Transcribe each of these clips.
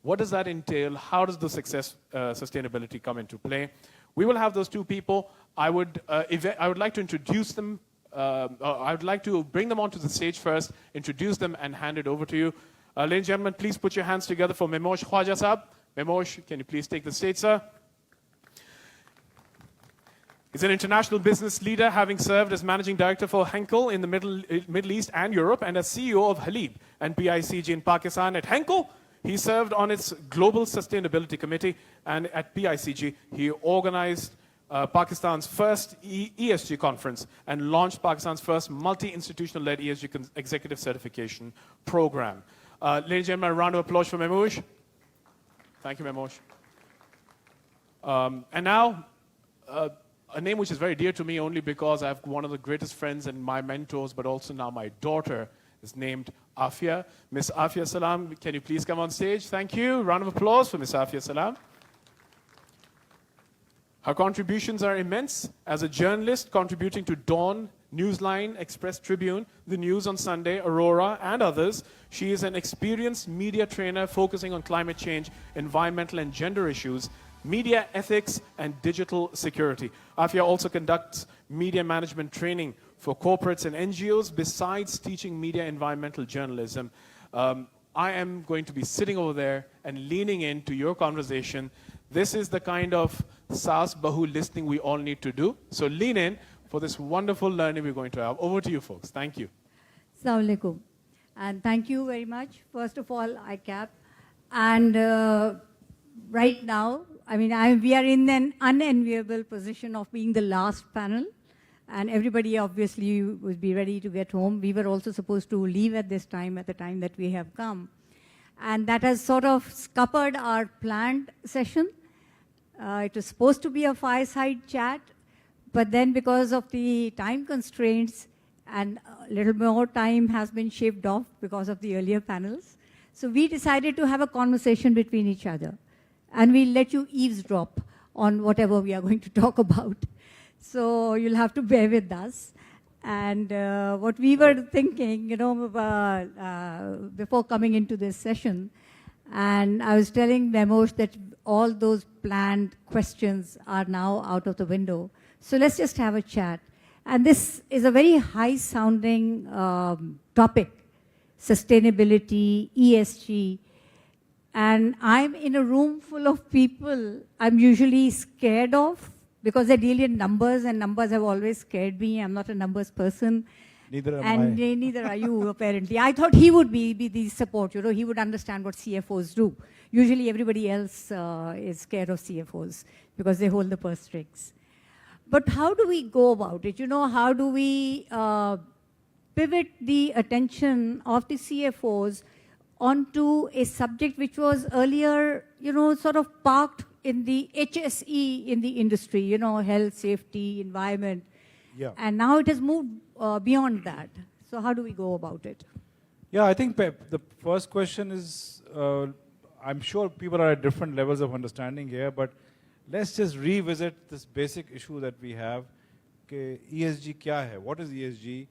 What does that entail? How does the sustainability come into play? We will have those two people. I would like to introduce them. I would like to bring them onto the stage first, introduce them, and hand it over to you. Ladies and gentlemen, please put your hands together for Memosh Khwaja Saab. Memosh, can you please take the stage, sir? He's an international business leader, having served as managing director for Henkel in the Middle East and Europe, and as CEO of Halib and PICG in Pakistan. At Henkel, he served on its Global Sustainability Committee, and at PICG, he organized Pakistan's first ESG conference and launched Pakistan's first multi-institutional-led ESG executive certification program. Ladies and gentlemen, a round of applause for Memosh. Thank you, Memosh. And now, a name which is very dear to me only because I have one of the greatest friends and my mentors, but also now my daughter is named Afia. Miss Afia Salam, can you please come on stage? Thank you. Round of applause for Miss Afia Salam. Her contributions are immense. As a journalist contributing to Dawn, Newsline, Express Tribune, The News on Sunday, Aurora, and others, she is an experienced media trainer focusing on climate change, environmental and gender issues, media ethics, and digital security. Afia also conducts media management training for corporates and NGOs, besides teaching media environmental journalism. I am going to be sitting over there and leaning into your conversation. This is the kind of Saas Bahu listening we all need to do. So lean in for this wonderful learning we're going to have. Over to you, folks. Thank you. Assalamu alaikum. And thank you very much. First of all, ICAP. And right now, I mean, we are in an unenviable position of being the last panel. And everybody obviously would be ready to get home. We were also supposed to leave at this time, at the time that we have come. And that has sort of scuppered our planned session. It was supposed to be a fireside chat, but then because of the time constraints and a little more time has been shaved off because of the earlier panels. So we decided to have a conversation between each other. And we'll let you eavesdrop on whatever we are going to talk about. So you'll have to bear with us. And what we were thinking, you know, before coming into this session, and I was telling Memosh that all those planned questions are now out of the window. So let's just have a chat. And this is a very high-sounding topic, sustainability, ESG. And I'm in a room full of people I'm usually scared of because they deal in numbers, and numbers have always scared me. I'm not a numbers person. Neither am and I. Neither are you, apparently. I thought he would be the support. You know, he would understand what CFOs do. Usually everybody else is scared of CFOs because they hold the purse strings. But how do we go about it? You know, how do we pivot the attention of the CFOs onto a subject which was earlier, you know, sort of parked in the HSE in the industry, you know, health, safety, environment. Yeah. And now it has moved beyond that. So how do we go about it? Yeah, I think the first question is, I'm sure people are at different levels of understanding here, but let's just revisit this basic issue that we have. Okay, ESG kya hai? What is ESG?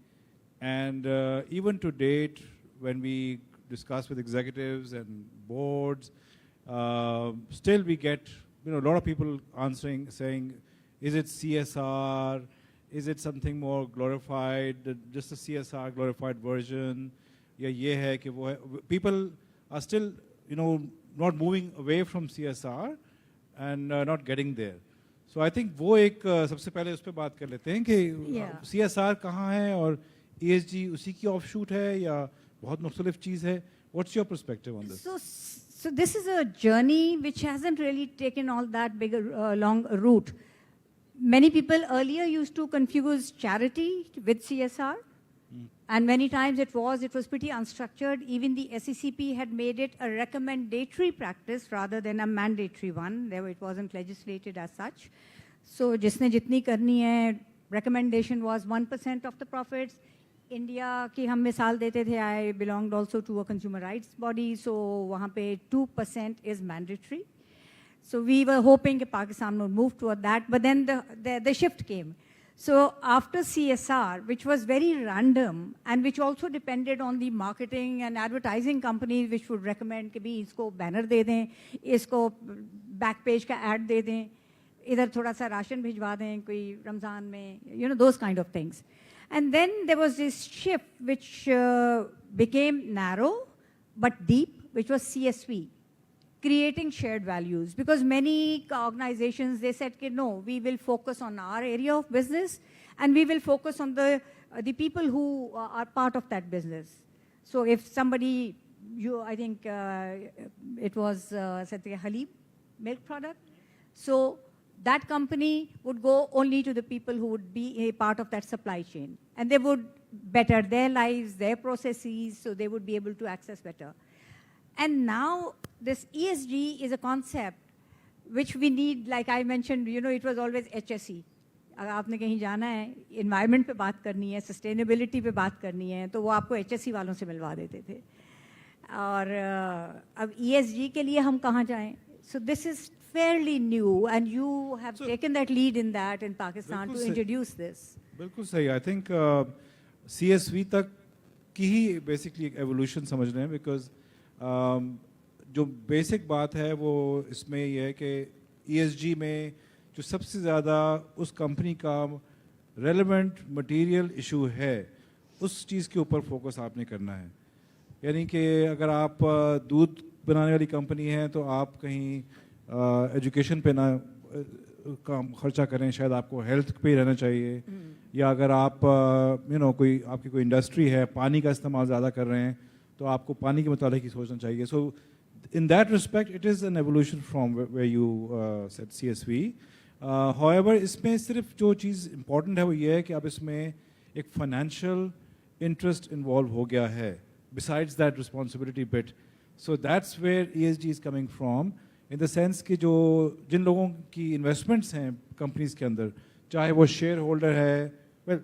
And even to date, when we discuss with executives and boards, still we get, you know, a lot of people answering, saying, is it CSR? Is it something more glorified, just a CSR glorified version? Yeah, ye hai ki wo hai. People are still, you know, not moving away from CSR and not getting there. So I think वो एक सबसे पहले उस पे बात कर लेते हैं कि CSR कहाँ है और ESG उसी की offshoot है या बहुत मुख्तलिफ चीज़ है. What's your perspective on this? So this is a journey which hasn't really taken all that big long route. Many people earlier used to confuse charity with CSR. And many times it was pretty unstructured. Even the SECP had made it a recommendatory practice rather than a mandatory one. It wasn't legislated as such. So jisne jitni karni hai, recommendation was 1% of the profits. India ki hum misal dete the, I belonged also to a consumer rights body, so wahan pe 2% is mandatory. So we were hoping that Pakistan would move toward that, but then the shift came. So after CSR, which was very random and which also depended on the marketing and advertising companies which would recommend कि भी इसको banner दे दें, इसको back page का ad दे दें, इधर थोड़ा सा राशन भिजवा दें कोई रमज़ान में, you know, those kind of things. And then there was this shift which became narrow but deep, which was CSV. Creating shared values, because many organizations, they said, no, we will focus on our area of business and we will focus on the people who are part of that business. So if somebody, I think it was Satya Halib milk product. So that company would go only to the people who would be a part of that supply chain, and they would better their lives, their processes, so they would be able to access better. And now this ESG is a concept which we need, like I mentioned, you know, it was always HSE. अगर आपने कहीं जाना है, environment पे बात करनी है, sustainability पे बात करनी है, तो वो आपको HSE वालों से मिलवा देते थे. और अब ESG के लिए हम कहाँ जाएं? So this is fairly new, and you have taken that lead in that in Pakistan to introduce this. बिल्कुल सही. I think CSV तक की ही basically एक evolution समझ रहे हैं, because जो बेसिक बात है वो इसमें ये है कि ESG में जो सबसे ज़्यादा उस कंपनी का रेलेवेंट मटेरियल इशू है, उस चीज़ के ऊपर फोकस आपने करना है. यानी कि अगर आप दूध बनाने वाली कंपनी है तो आप कहीं एजुकेशन पे ना काम खर्चा करें, शायद आपको हेल्थ पे ही रहना चाहिए. या अगर आप कोई आपकी कोई इंडस्ट्री है, पानी का इस्तेमाल ज़्यादा कर रहे हैं, तो आपको पानी के मुताबिक ही सोचना चाहिए. So in that respect it is an evolution from where you said CSV. However इसमें सिर्फ जो चीज़ इम्पॉर्टेंट है वो ये है कि अब इसमें एक फाइनेंशियल इंटरेस्ट इन्वॉल्व हो गया है, besides that responsibility bit. So that's where ESG is coming from, in the sense कि जो जिन लोगों की इन्वेस्टमेंट्स हैं कंपनीज के अंदर, चाहे वो शेयर होल्डर है, वेल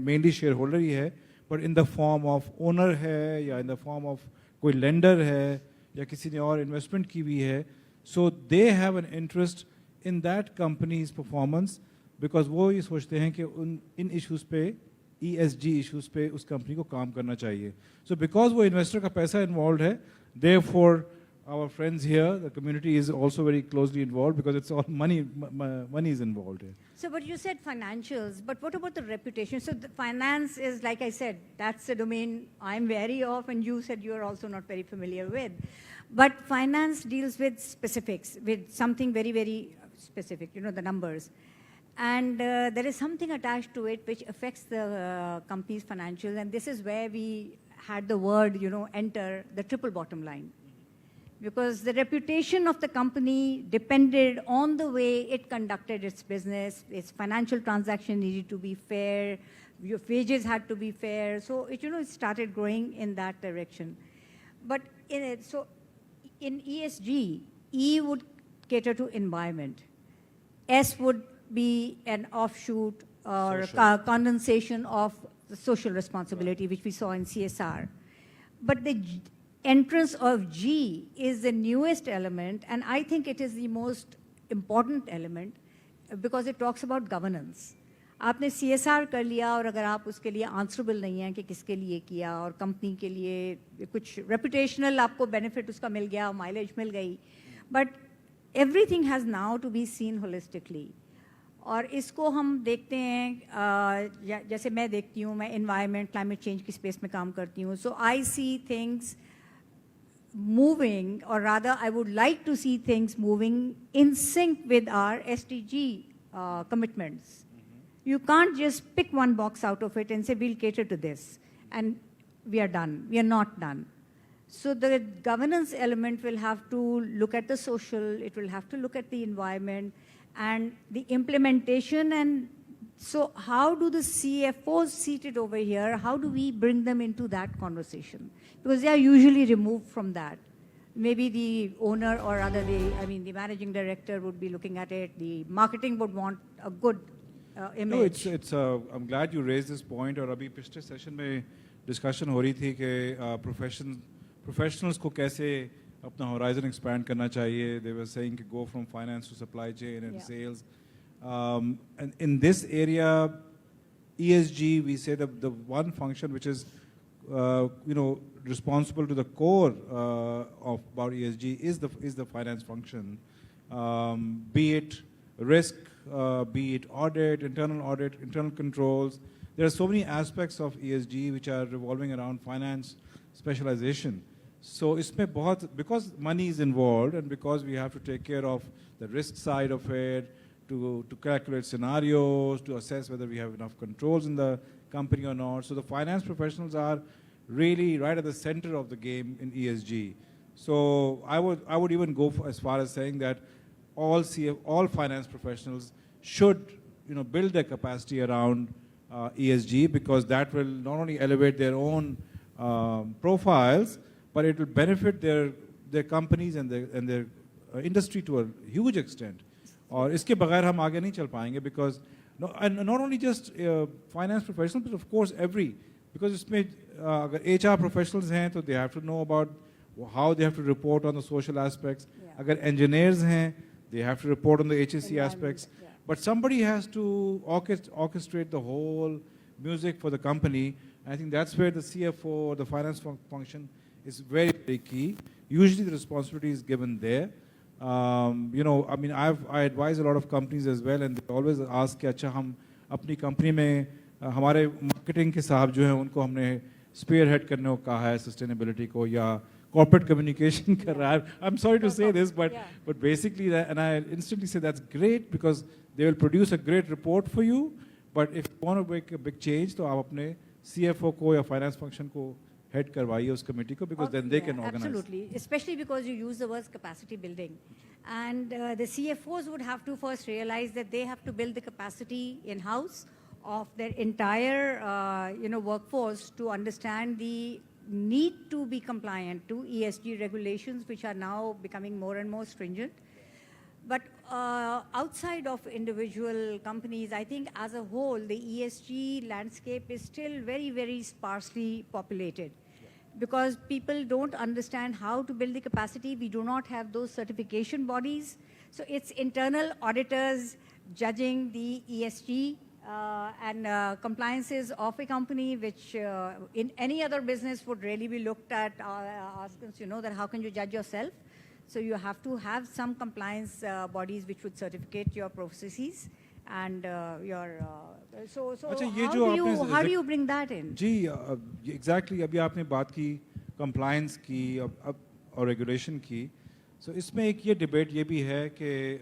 मेनली शेयर होल्डर ही है, but in the form of owner है या इन द फॉर्म ऑफ कोई लेंडर है या किसी ने और इन्वेस्टमेंट की हुई है. So they have an interest in that company's performance, because वो ये सोचते हैं कि इन इश्यूज़ पे, ESG इश्यूज़ पे उस कंपनी को काम करना चाहिए. सो बिकॉज वो इन्वेस्टर का पैसा इन्वॉल्व है, therefore our friends here, the community is also very closely involved, because it's all money is involved here. So, but you said financials, but what about the reputation? So the finance is, like I said, that's a domain I'm wary of, and you said you're also not very familiar with. But finance deals with specifics, with something very, very specific, you know, the numbers. And there is something attached to it which affects the company's financials, and this is where we had the word, you know, enter the triple bottom line. Because the reputation of the company depended on the way it conducted its business. Its financial transaction needed to be fair. Your wages had to be fair. So it, you know, it started growing in that direction. But in ESG, E would cater to environment. S would be an offshoot or condensation of the social responsibility, which we saw in CSR. But the entrance of G is the newest element, and I think it is the most important element because it talks about governance. आपने CSR कर लिया, और अगर आप उसके लिए answerable नहीं हैं कि किसके लिए किया, और कंपनी के लिए कुछ reputational आपको benefit उसका मिल गया, mileage मिल गई, but everything has now to be seen holistically. और इसको हम देखते हैं, जैसे मैं देखती हूँ, मैं environment, climate change की space में काम करती हूँ, so I see things moving, or rather I would like to see things moving in sync with our SDG commitments. You can't just pick one box out of it and say we'll cater to this and we are done. We are not done. So the governance element will have to look at the social, it will have to look at the environment and the implementation. And so how do the CFOs seated over here, how do we bring them into that conversation? Because they are usually removed from that. Maybe the owner, or rather the managing director would be looking at it. The marketing would want a good image. No, I'm glad you raised this point. और अभी पिछले session में discussion हो रही थी कि professionals को कैसे अपना horizon expand करना चाहिए. They were saying go from finance to supply chain and sales. And in this area, ESG, we say the one function which is, responsible to the core of about ESG is the finance function, be it risk, be it audit, internal controls. There are so many aspects of ESG which are revolving around finance specialization. So इसमें बहुत, because money is involved and because we have to take care of the risk side of it, to calculate scenarios, to assess whether we have enough controls in the company or not. So the finance professionals are really right at the center of the game in ESG. So I would even go as far as saying that all finance professionals should build their capacity around ESG, because that will not only elevate their own profiles, but it will benefit their companies and their industry to a huge extent. और इसके बगैर हम आगे नहीं चल पाएंगे, because and not only just finance professionals, but of course because इसमें अगर HR professionals हैं तो they have to know about how they have to report on the social aspects. अगर engineers हैं, they have to report on the HSE aspects. But somebody has to orchestrate the whole music for the company. I think that's where the CFO or the finance function is very, very key. Usually the responsibility is given there. I advise a lot of companies as well, and they always ask कि अच्छा हम अपनी company में हमारे marketing के साहब जो हैं उनको हमने स्पेयर हेड करने को कहा है सस्टेनेबिलिटी को, या corporate communication कर रहा है. I'm sorry to say this, but basically that, and I instantly say that's great, because they will produce a great report for you. But if you want to make a big change, तो आप अपने CFO को या finance function को head करवाइए उस committee को, because then they can organize. Absolutely, especially because you use the words capacity building. And the CFOs would have to first realize that they have to build the capacity in-house of their entire workforce to understand the need to be compliant to ESG regulations, which are now becoming more and more stringent. But outside of individual companies, I think as a whole, the ESG landscape is still very, very sparsely populated. Because people don't understand how to build the capacity. We do not have those certification bodies. So it's internal auditors judging the ESG and compliances of a company, which in any other business would really be looked at, asking, that how can you judge yourself? So you have to have some compliance bodies which would certificate your processes and your. So how do you bring that in? Ji, exactly. अभी आपने बात की compliance की और regulation की. So इसमें एक ये debate ये भी है कि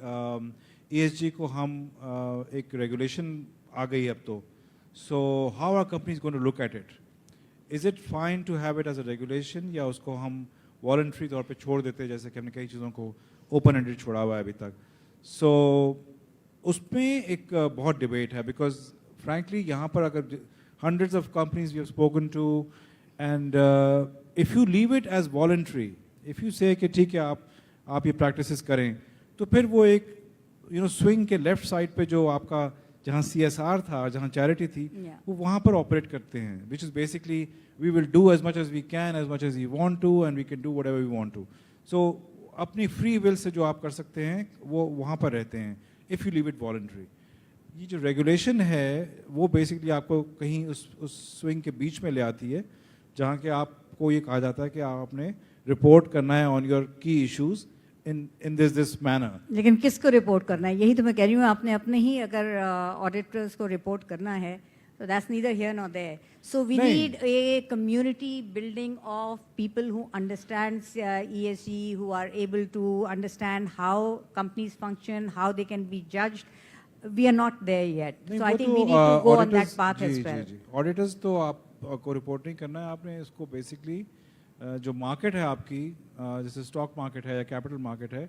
ESG को हम एक regulation आ गई अब तो. So how are companies going to look at it? Is it fine to have it as a regulation, या उसको हम voluntary तौर पे छोड़ देते हैं, जैसे कि हमने कई चीज़ों को open-ended छोड़ा हुआ है अभी तक. So उसमें एक बहुत debate है, because frankly यहाँ पर अगर hundreds of companies we have spoken to, and if you leave it as voluntary, if you say कि ठीक है आप ये practices करें, तो फिर वो एक swing के left side पे जो आपका जहाँ CSR था, जहाँ charity थी, वो वहाँ पर operate करते हैं, which is basically we will do as much as we can, as much as we want to, and we can do whatever we want to. So अपनी free will से जो आप कर सकते हैं वो वहाँ पर रहते हैं, if you leave it voluntary. ये जो regulation है वो basically आपको कहीं उस swing के बीच में ले आती है, जहाँ के आपको ये कहा जाता है कि आप अपने report करना है on your key issues in this manner. लेकिन किसको रिपोर्ट करना है, यही तो मैं कह रही हूँ. आपने अपने ही अगर ऑडिटर्स को रिपोर्ट करना है, so that's neither here nor there. So we need a community building of people who understands ESG, who are able to understand how companies function, how they can be judged. We are not there yet. So I think we need to go on that path as well. Auditors तो आपको report नहीं करना है, आपने इसको basically जो market है आपकी, जैसे stock market है या capital market है,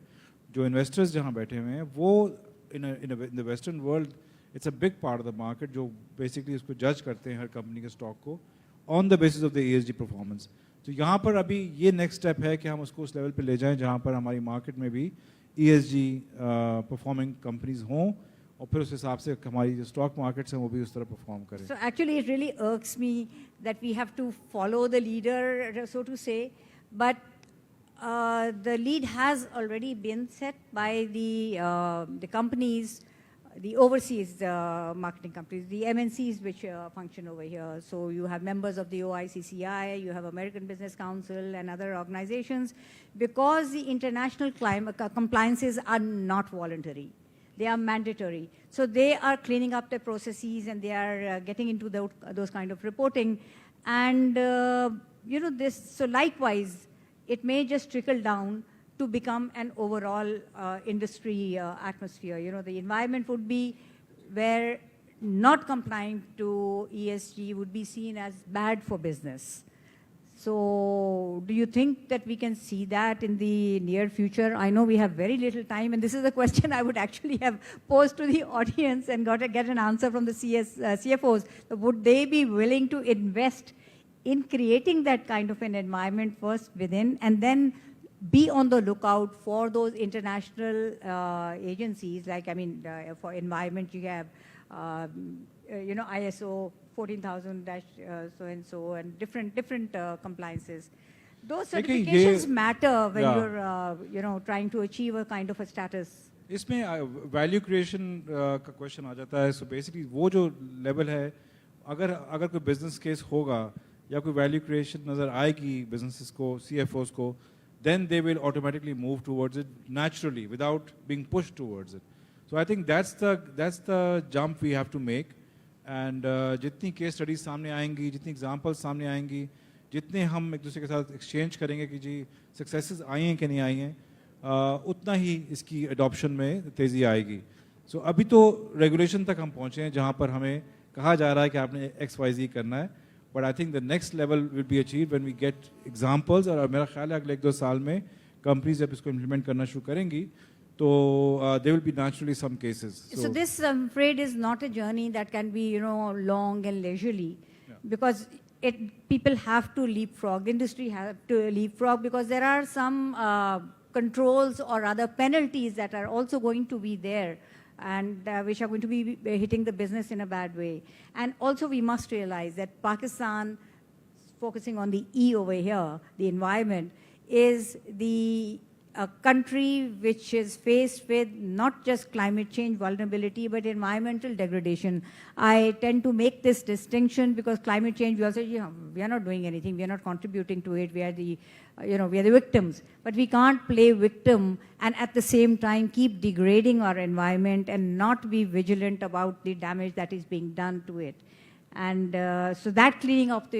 जो investors जहाँ बैठे हुए हैं, वो in the Western world, it's a big part of the market जो basically इसको judge करते हैं हर company के stock को on the basis of the ESG performance. तो यहाँ पर अभी ये next step है कि हम उसको उस level पे ले जाएं जहाँ पर हमारी market में भी ESG performing companies हों, और फिर उस हिसाब से हमारी जो stock markets हैं वो भी उस तरह perform करें. So actually it really irks me that we have to follow the leader, so to say, but the lead has already been set by the companies the overseas marketing companies, the MNCs which function over here. So you have members of the OICCI, you have American Business Council and other organizations, because the international compliances are not voluntary. They are mandatory. So they are cleaning up their processes and they are getting into those kind of reporting. And, so likewise, it may just trickle down to become an overall industry atmosphere. The environment would be where not complying to ESG would be seen as bad for business. So do you think that we can see that in the near future? I know we have very little time, and this is a question I would actually have posed to the audience and get an answer from the CFOs. Would they be willing to invest in creating that kind of an environment first within, and then be on the lookout for those international agencies, like, for environment, you have, ISO 14,000 so-and-so, and different compliances. Those certifications matter when you're, trying to achieve a kind of a status. इसमें value creation का question आ जाता है. So basically वो जो level है, अगर कोई business case होगा या कोई वैल्यू क्रिएशन नज़र आएगी बिजनेसेस को, CFOs को, then they will automatically move towards it naturally without being pushed towards it. So I think that's the jump we have to make. And जितनी केस स्टडीज सामने आएंगी, जितनी एग्जांपल्स सामने आएंगी, जितने हम एक दूसरे के साथ एक्सचेंज करेंगे कि जी सक्सेसेस आई हैं कि नहीं आई हैं, उतना ही इसकी अडॉप्शन में तेज़ी आएगी. सो अभी तो रेगुलेशन तक हम पहुँचे हैं जहाँ पर हमें कहा जा रहा है कि आपने XYZ करना है. But I think the next level will be achieved when we get examples. और मेरा ख्याल है अगले 1-2 साल में कंपनीज जब इसको इम्प्लीमेंट करना शुरू करेंगी, तो there will be naturally some cases. So this, I'm afraid, is not a journey that can be, long and leisurely, because people have to leapfrog. The industry have to leapfrog because there are some controls or other penalties that are also going to be there, and which are going to be hitting the business in a bad way. And also we must realize that Pakistan, focusing on the E over here, the environment, is a country which is faced with not just climate change vulnerability, but environmental degradation. I tend to make this distinction because climate change, we all say, we are not doing anything, we are not contributing to it, we are the victims. But we can't play victim and at the same time keep degrading our environment and not be vigilant about the damage that is being done to it. And so that cleaning up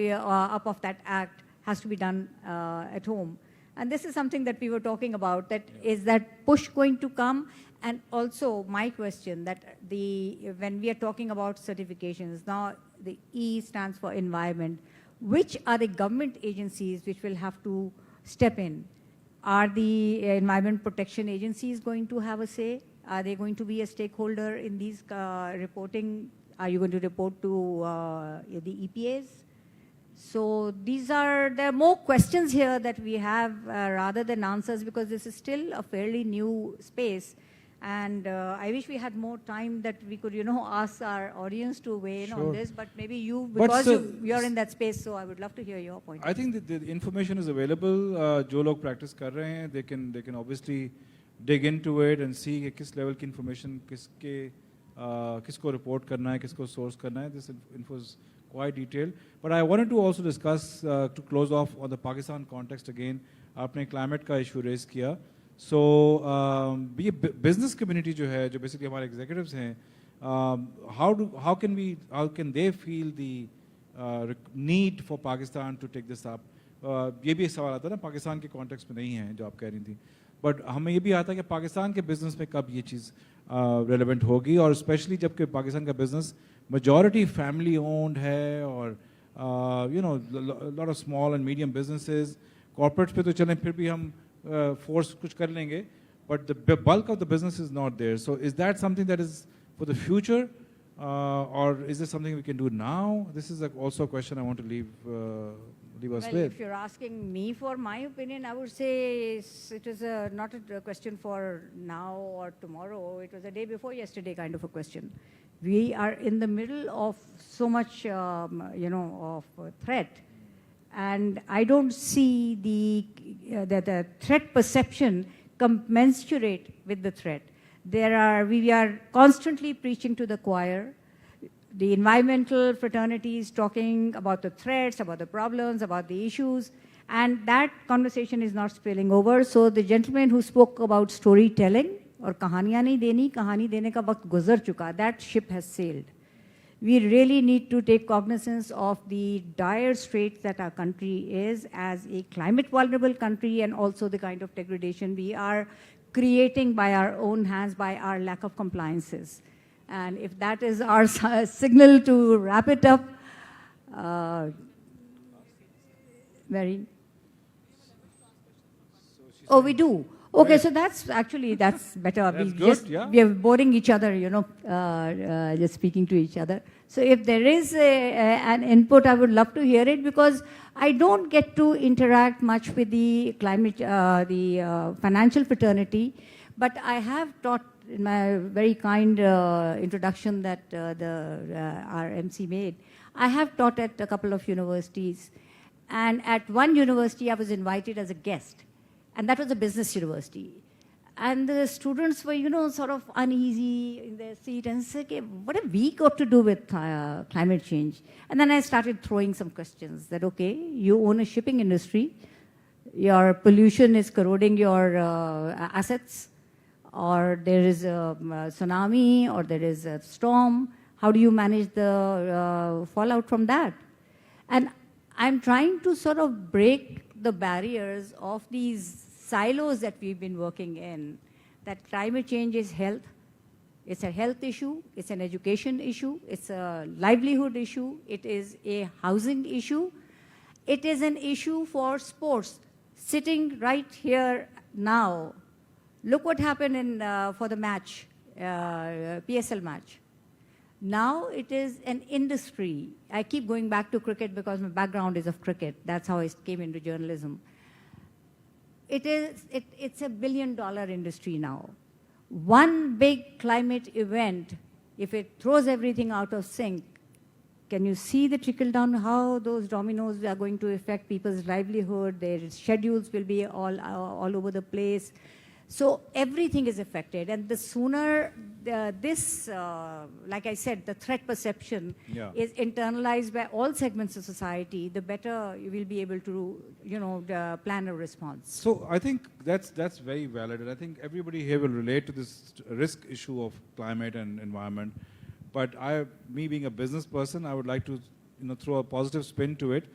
of that act has to be done at home. And this is something that we were talking about, that is that push going to come? And also my question, that when we are talking about certifications, now the E stands for environment. Which are the government agencies which will have to step in? Are the environment protection agencies going to have a say? Are they going to be a stakeholder in these reporting? Are you going to report to the EPAs? So there are more questions here that we have rather than answers, because this is still a fairly new space. And I wish we had more time that we could, ask our audience to weigh in on this. But maybe because you're in that space, so I would love to hear your point. I think that the information is available. जो लोग practice कर रहे हैं, they can obviously dig into it and see कि किस level की information किसको report करना है, किसको source करना है. This info is quite detailed. But I wanted to also discuss, to close off on the Pakistan context again, आपने climate का issue raise किया. So ये business community जो है, जो basically हमारे executives हैं, how can they feel the need for Pakistan to take this up? ये भी एक सवाल आता है ना, पाकिस्तान के context में नहीं है जो आप कह रही थी. But हमें ये भी आता है कि पाकिस्तान के business में कब ये चीज़ relevant होगी, और especially जब कि पाकिस्तान का business majority family owned है, और lot of small and medium businesses, corporates पे तो चलें फिर भी हम force कुछ कर लेंगे, but the bulk of the business is not there. So is that something that is for the future, or is this something we can do now? This is also a question I want to leave us with. If you're asking me for my opinion, I would say it is not a question for now or tomorrow. It was a day before yesterday kind of a question. We are in the middle of so much, of threat. And I don't see the threat perception commensurate with the threat. We are constantly preaching to the choir. The environmental fraternities talking about the threats, about the problems, about the issues, and that conversation is not spilling over. So the gentleman who spoke about storytelling or कहानियाँ नहीं देनी, कहानी देने का वक्त गुजर चुका, that ship has sailed. We really need to take cognizance of the dire straits that our country is as a climate vulnerable country, and also the kind of degradation we are creating by our own hands, by our lack of compliances. And if that is our signal to wrap it up, very. Oh, we do. Okay, so that's better. That's good, yeah. We are boring each other, just speaking to each other. So if there is an input, I would love to hear it, because I don't get to interact much with the financial fraternity, but I have taught in my very kind introduction that our MC made. I have taught at a couple of universities, and at one university I was invited as a guest. And that was a business university. And the students were, sort of uneasy in their seat and said, okay, what have we got to do with climate change? And then I started throwing some questions that, okay, you own a shipping industry, your pollution is corroding your assets, or there is a tsunami, or there is a storm. How do you manage the fallout from that? And I'm trying to sort of break the barriers of these silos that we've been working in, that climate change is health. It's a health issue, it's an education issue, it's a livelihood issue, it is a housing issue, it is an issue for sports. Sitting right here now, look what happened for the match, PSL match. Now it is an industry. I keep going back to cricket because my background is of cricket. That's how I came into journalism. It's a $1 billion industry now. One big climate event, if it throws everything out of sync, can you see the trickle down, how those dominoes are going to affect people's livelihood? Their schedules will be all over the place. So everything is affected, and the sooner like I said, the threat perception is internalized by all segments of society, the better you will be able to, plan a response. So I think that's very valid, and I think everybody here will relate to this risk issue of climate and environment. But me being a business person, I would like to, throw a positive spin to it,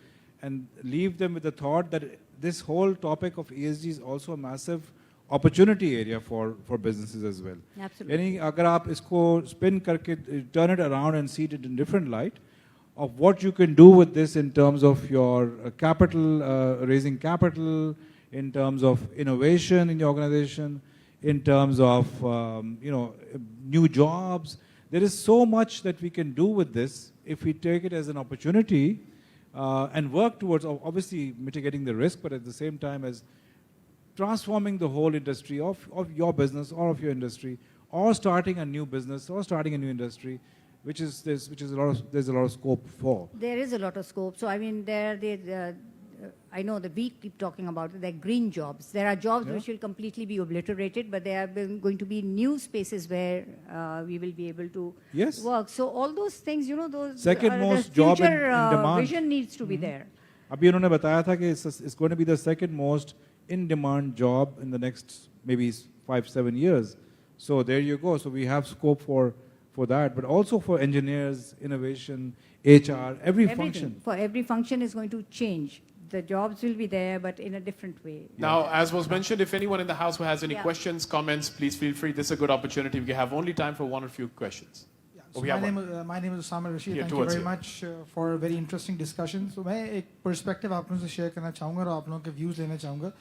and leave them with the thought that this whole topic of ESG is also a massive opportunity area for businesses as well. Absolutely. यानी अगर आप इसको spin करके turn it around and see it in different light of what you can do with this in terms of your capital, raising capital, in terms of innovation in your organization, in terms of new jobs. There is so much that we can do with this if we take it as an opportunity and work towards obviously mitigating the risk, but at the same time as transforming the whole industry of your business or of your industry, or starting a new business or starting a new industry, there's a lot of scope for. There is a lot of scope. So I mean, I know that we keep talking about it, they're green jobs. There are jobs which will completely be obliterated, but there are going to be new spaces where we will be able to work. So all those things, those second most job in demand vision needs to be there. अभी उन्होंने बताया था कि it's going to be the second most in-demand job in the next maybe 5-7 years. So there you go. So we have scope for that, but also for engineers, innovation, HR, every function. For every function is going to change. The jobs will be there, but in a different way. Now, as was mentioned, if anyone in the house who has any questions, comments, please feel free. This is a good opportunity. We have only time for one or few questions. So my name is Usama Rashid. Thank you very much for a very interesting discussion. So मैं एक perspective आप लोगों से share करना चाहूँगा और आप लोगों के views लेना चाहूँगा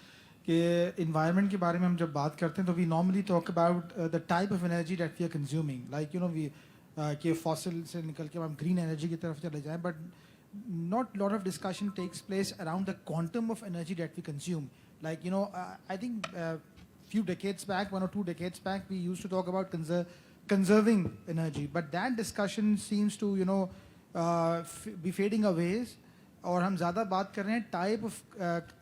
कि environment के बारे में हम जब बात करते हैं तो we normally talk about the type of energy that we are consuming. Like we कि fossil से निकल के हम green energy की तरफ चले जाएं, but not a lot of discussion takes place around the quantum of energy that we consume. Like I think few decades back, 1 or 2 decades back, we used to talk about conserving energy, but that discussion seems to be fading away, और हम ज़्यादा बात कर रहे हैं type of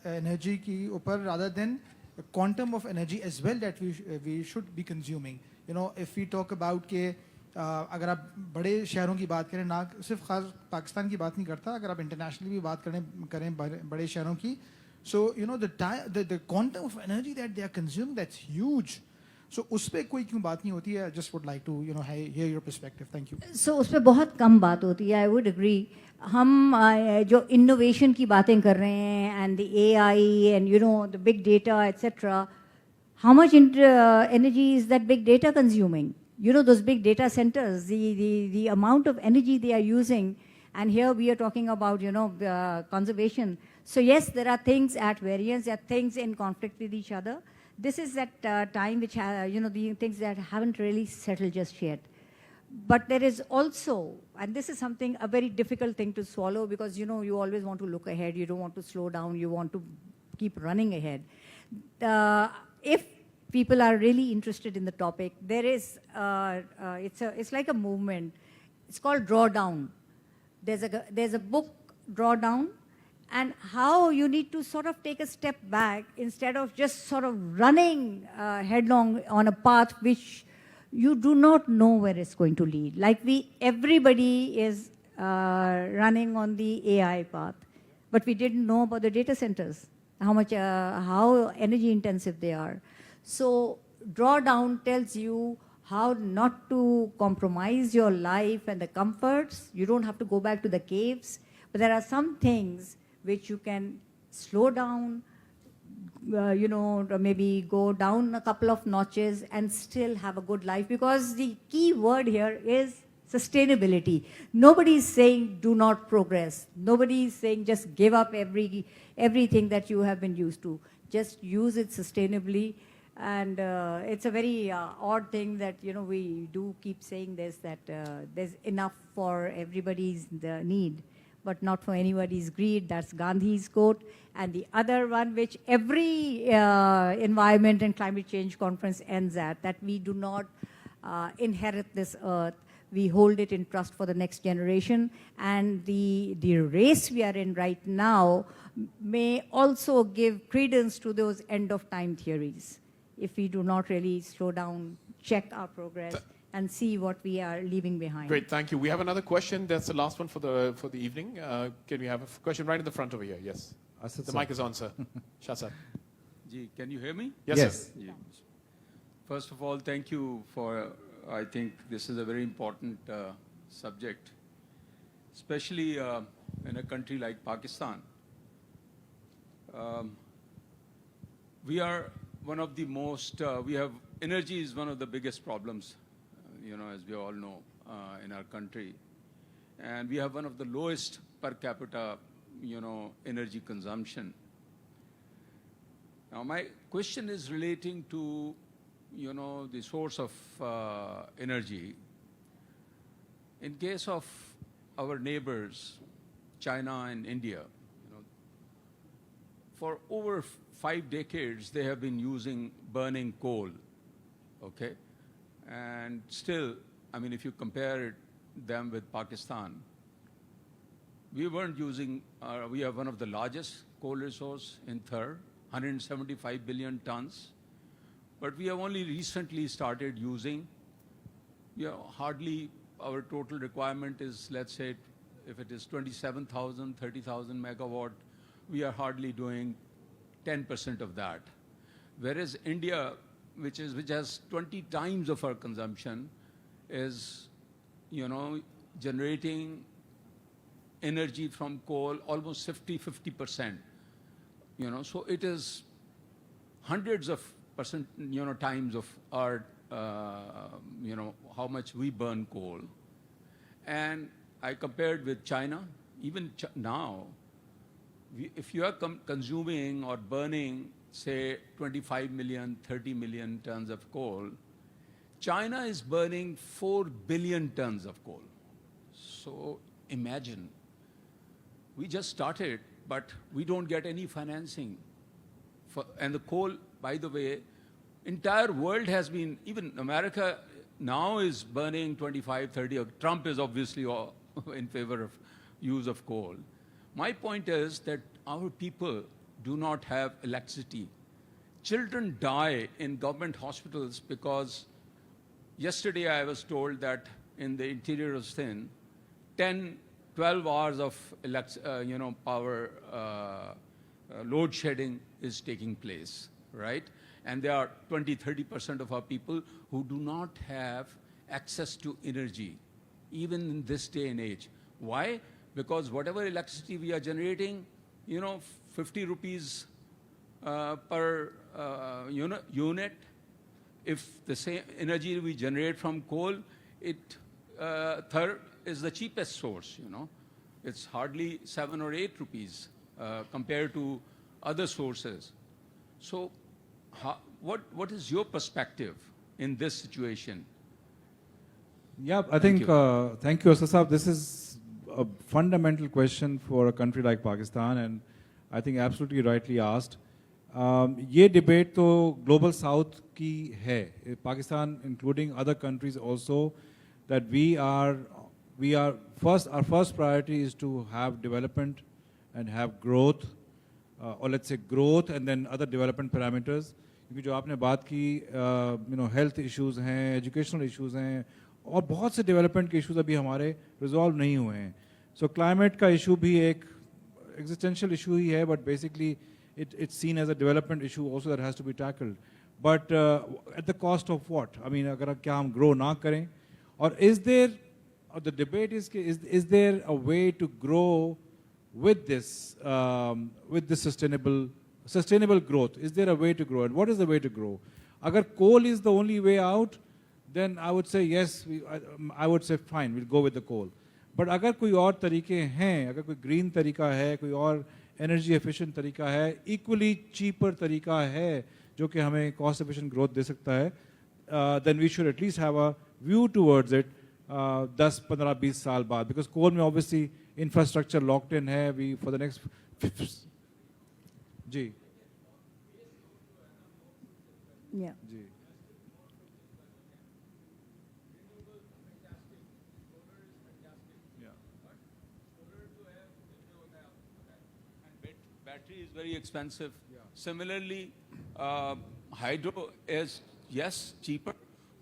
energy की ऊपर rather than quantum of energy as well that we should be consuming. You know, if we talk about के अगर आप बड़े शहरों की बात करें, ना सिर्फ खास पाकिस्तान की बात नहीं करता, अगर आप इंटरनेशनली भी बात करें बड़े शहरों की, so you know the quantum of energy that they are consuming, that's huge. So उस पे कोई क्यों बात नहीं होती है? I just would like to hear your perspective. Thank you. So उस पे बहुत कम बात होती है. I would agree. हम जो innovation की बातें कर रहे हैं and the AI and the big data etc. How much energy is that big data consuming? Those big data centers, the amount of energy they are using, and here we are talking about conservation. So yes, there are things at variance, there are things in conflict with each other. This is that time which the things that haven't really settled just yet. But there is also, and this is something, a very difficult thing to swallow, because you always want to look ahead, you don't want to slow down, you want to keep running ahead. If people are really interested in the topic, there is, it's like a movement. It's called Drawdown. There's a book, Drawdown, and how you need to sort of take a step back instead of just sort of running headlong on a path which you do not know where it's going to lead. Like everybody is running on the AI path, but we didn't know about the data centers, how energy intensive they are. So Drawdown tells you how not to compromise your life and the comforts. You don't have to go back to the caves, but there are some things which you can slow down, maybe go down a couple of notches and still have a good life, because the key word here is sustainability. Nobody is saying do not progress. Nobody is saying just give up everything that you have been used to. Just use it sustainably. And it's a very odd thing that, we do keep saying this, that there's enough for everybody's need, but not for anybody's greed. That's Gandhi's quote. And the other one, which every environment and climate change conference ends at, that we do not inherit this earth. We hold it in trust for the next generation. And the race we are in right now may also give credence to those end-of-time theories, if we do not really slow down, check our progress, and see what we are leaving behind. Great, thank you. We have another question. That's the last one for the evening. Can we have a question right in the front over here? Yes. The mic is on, sir. Shah, Ji, can you hear me? Yes. Ji. First of all, thank you for, I think this is a very important subject, especially in a country like Pakistan. We are one of the most, energy is one of the biggest problems, as we all know, in our country. And we have one of the lowest per capita, energy consumption. Now, my question is relating to, the source of energy. In case of our neighbors, China and India, for over 5 decades, they have been burning coal, okay? And still, if you compare them with Pakistan, we weren't using, we have one of the largest coal resource in Thar, 175 billion tons. But we have only recently started using, hardly our total requirement is, let's say, if it is 27,000, 30,000 megawatt, we are hardly doing 10% of that. Whereas India, which has 20 times of our consumption, is, generating energy from coal almost 50%. So it is hundreds of percent, times of our, how much we burn coal. And I compared with China. Even now, if you are consuming or burning, say, 25 million, 30 million tons of coal, China is burning 4 billion tons of coal. So imagine, we just started, but we don't get any financing. And the coal, by the way, entire world has been, even America now is burning 25, 30. Trump is obviously in favor of use of coal. My point is that our people do not have electricity. children die in government hospitals because yesterday I was told that in the interior of Sindh, 10, 12 hours of power load shedding is taking place, right? And there are 20, 30% of our people who do not have access to energy, even in this day and age. Why? Because whatever electricity we are generating, 50 rupees per unit. If the same energy we generate from coal, third is the cheapest source, It's hardly 7 or 8 rupees compared to other sources. So what is your perspective in this situation? Yeah, I think, thank you, Asad Saab. This is a fundamental question for a country like Pakistan, and I think absolutely rightly asked. ये debate तो global south की है, Pakistan including other countries also, that our first priority is to have development and have growth, or let's say growth and then other development parameters. क्योंकि जो आपने बात की, health issues हैं, एजुकेशनल इश्यूज हैं, और बहुत से डेवलपमेंट के इश्यूज अभी हमारे रिजॉल्व नहीं हुए हैं. सो क्लाइमेट का इशू भी एक एग्जिस्टेंशियल इशू ही है, but basically it's seen as a development issue also that has to be tackled. But at the cost of what? I mean, अगर क्या हम grow ना करें? और is there, or the debate is there a way to grow with this sustainable growth? Is there a way to grow? And what is the way to grow? अगर coal is the only way out, then I would say yes, I would say fine, we'll go with the coal. But अगर कोई और तरीके हैं, अगर कोई green तरीका है, कोई और एनर्जी एफिशिएंट तरीका है, इक्वली चीपर तरीका है जो कि हमें कॉस्ट एफिशिएंट ग्रोथ दे सकता है, then we should at least have a view towards it 10, 15, 20 साल बाद. बिकॉज कोल में ऑब्वियसली इंफ्रास्ट्रक्चर लॉक्ड इन है, वी फॉर द नेक्स्ट जी जी Battery is very expensive. Yeah. Similarly, hydro is, yes, cheaper,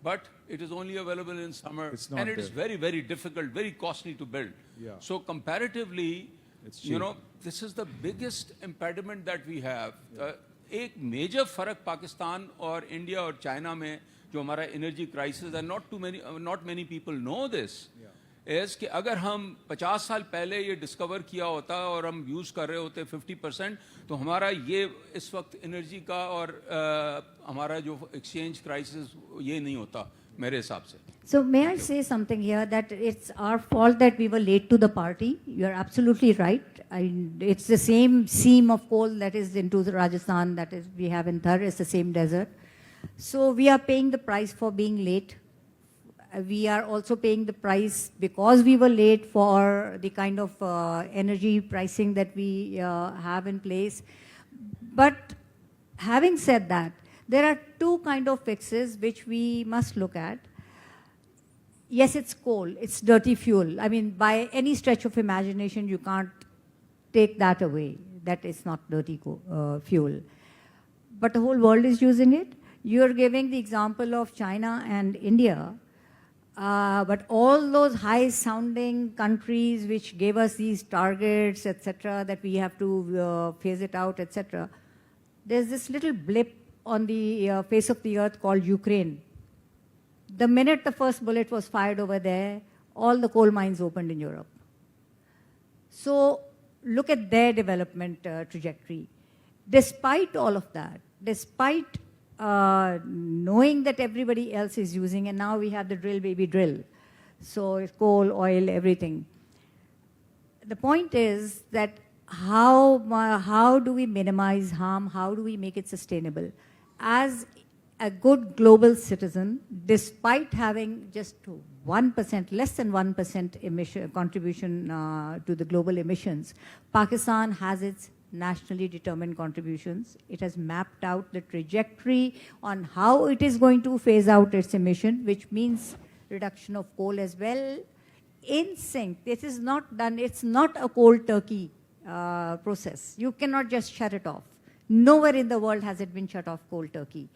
but it is only available in summer. And it is very, very difficult, very costly to build. Yeah. So comparatively, this is the biggest impediment that we have. एक major फर्क पाकिस्तान और India और China में जो हमारा energy crisis है, not many people know this. Yeah. is कि अगर हम 50 साल पहले ये डिस्कवर किया होता और हम यूज़ कर रहे होते 50%, तो हमारा ये इस वक्त एनर्जी का और हमारा जो एक्सचेंज क्राइसिस ये नहीं होता मेरे हिसाब से. So may I say something here, that it's our fault that we were late to the party. You are absolutely right. It's the same seam of coal that is into the Rajasthan that is we have in Thar. It's the same desert. So we are paying the price for being late. We are also paying the price because we were late for the kind of energy pricing that we have in place. But having said that, there are two kind of fixes which we must look at. Yes, it's coal, it's dirty fuel. I mean, by any stretch of imagination, you can't take that away, that it's not dirty fuel. But the whole world is using it. You're giving the example of China and India. But all those high-sounding countries which gave us these targets, etc., that we have to phase it out, etc., there's this little blip on the face of the earth called Ukraine. The minute the first bullet was fired over there, all the coal mines opened in Europe. So look at their development trajectory. Despite all of that, despite knowing that everybody else is using, and now we have the drill baby drill. So it's coal, oil, everything. The point is that how do we minimize harm? How do we make it sustainable? As a good global citizen, despite having just 1%, less than 1% emission contribution to the global emissions, Pakistan has its nationally determined contributions. It has mapped out the trajectory on how it is going to phase out its emission, which means reduction of coal as well, in sync. This is not done, it's not a cold turkey process. You cannot just shut it off. Nowhere in the world has it been shut off cold turkey.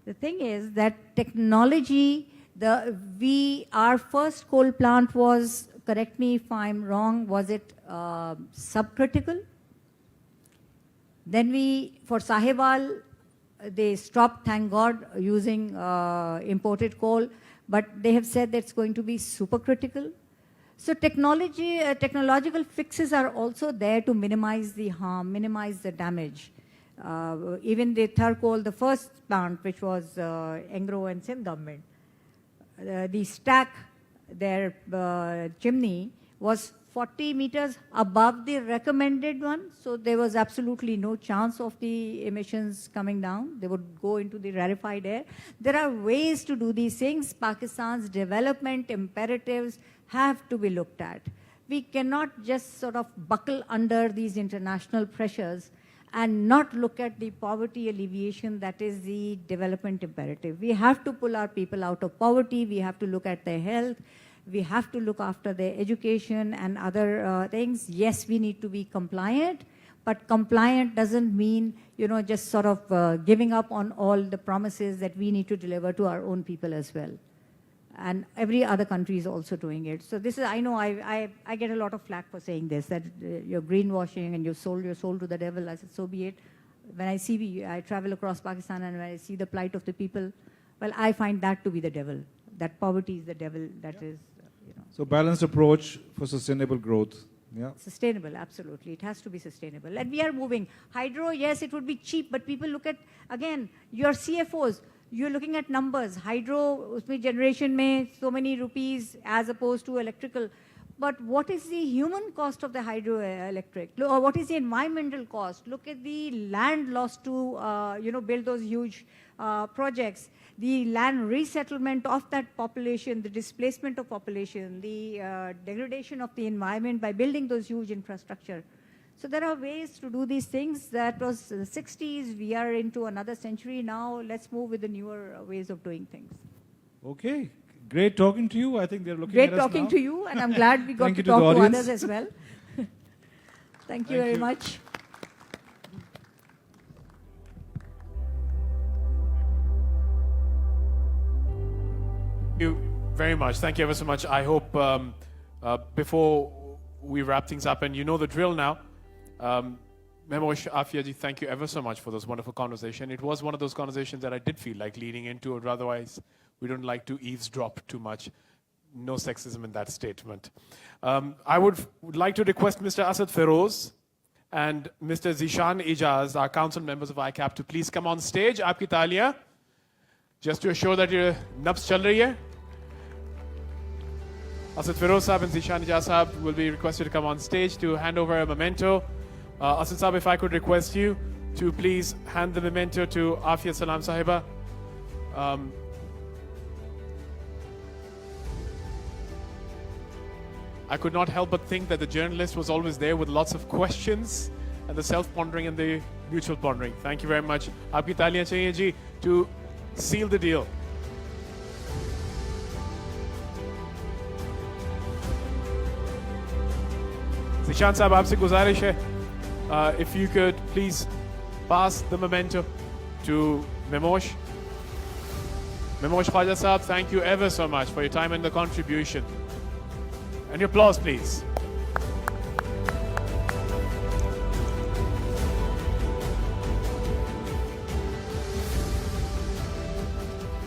The thing is that technology, our first coal plant was, correct me if I'm wrong, was it subcritical? Then for Sahiwal, they stopped, thank God, using imported coal, but they have said that it's going to be supercritical. So technological fixes are also there to minimize the harm, minimize the damage. Even the Tharkol, the first plant, which was Engro and Sindh government, the stack, their chimney, was 40 meters above the recommended one, so there was absolutely no chance of the emissions coming down. They would go into the rarefied air. There are ways to do these things. Pakistan's development imperatives have to be looked at. We cannot just sort of buckle under these international pressures and not look at the poverty alleviation that is the development imperative. We have to pull our people out of poverty. We have to look at their health. We have to look after their education and other things. Yes, we need to be compliant, but compliant doesn't mean, just sort of giving up on all the promises that we need to deliver to our own people as well. And every other country is also doing it. So this is, I know I get a lot of flack for saying this, that you're greenwashing and you've sold your soul to the devil. I said, so be it. When I travel across Pakistan and when I see the plight of the people, well, I find that to be the devil. That poverty is the devil, that is, So balanced approach for sustainable growth. Yeah. Sustainable, absolutely. It has to be sustainable. And we are moving. Hydro, yes, it would be cheap, but people look at, again, your CFOs, you're looking at numbers. Hydro, usme generation mein so many rupees as opposed to electrical. But what is the human cost of the hydroelectric? Or what is the environmental cost? Look at the land lost to, build those huge projects. The land resettlement of that population, the displacement of population, the degradation of the environment by building those huge infrastructure. So there are ways to do these things. That was the 60s. We are into another century now. Let's move with the newer ways of doing things. Okay. Great talking to you. I think they're looking Great at us now. talking to you, and I'm glad we got Thank to you to talk the to audience. others as well. Thank you very much. Thank you very much. Thank you ever so much. I hope before we wrap things up, and you know the drill now, Memosh, Afia ji, thank you ever so much for this wonderful conversation. It was one of those conversations that I did feel like leading into, or otherwise we don't like to eavesdrop too much. No sexism in that statement. I would like to request Mr. Asad Feroz and Mr. Zishan Ijaz, our council members of ICAP, to please come on stage. Aapki taaliyan, just to assure that your nabs chal rahi hai. Asad Feroz Sahab and Zishan Ijaz Sahab will be requested to come on stage to hand over a memento. Asad Sahab, if I could request you to please hand the memento to Afia Salam Sahiba. I could not help but think that the journalist was always there with lots of questions and the self-pondering and the mutual pondering. Thank you very much. Aapki taaliyan chahiye ji to seal the deal. Zishan Sahab, aapse guzarish hai, if you could please pass the memento to Memosh. Memosh Khwaja Sahab, thank you ever so much for your time and the contribution. And your applause, please.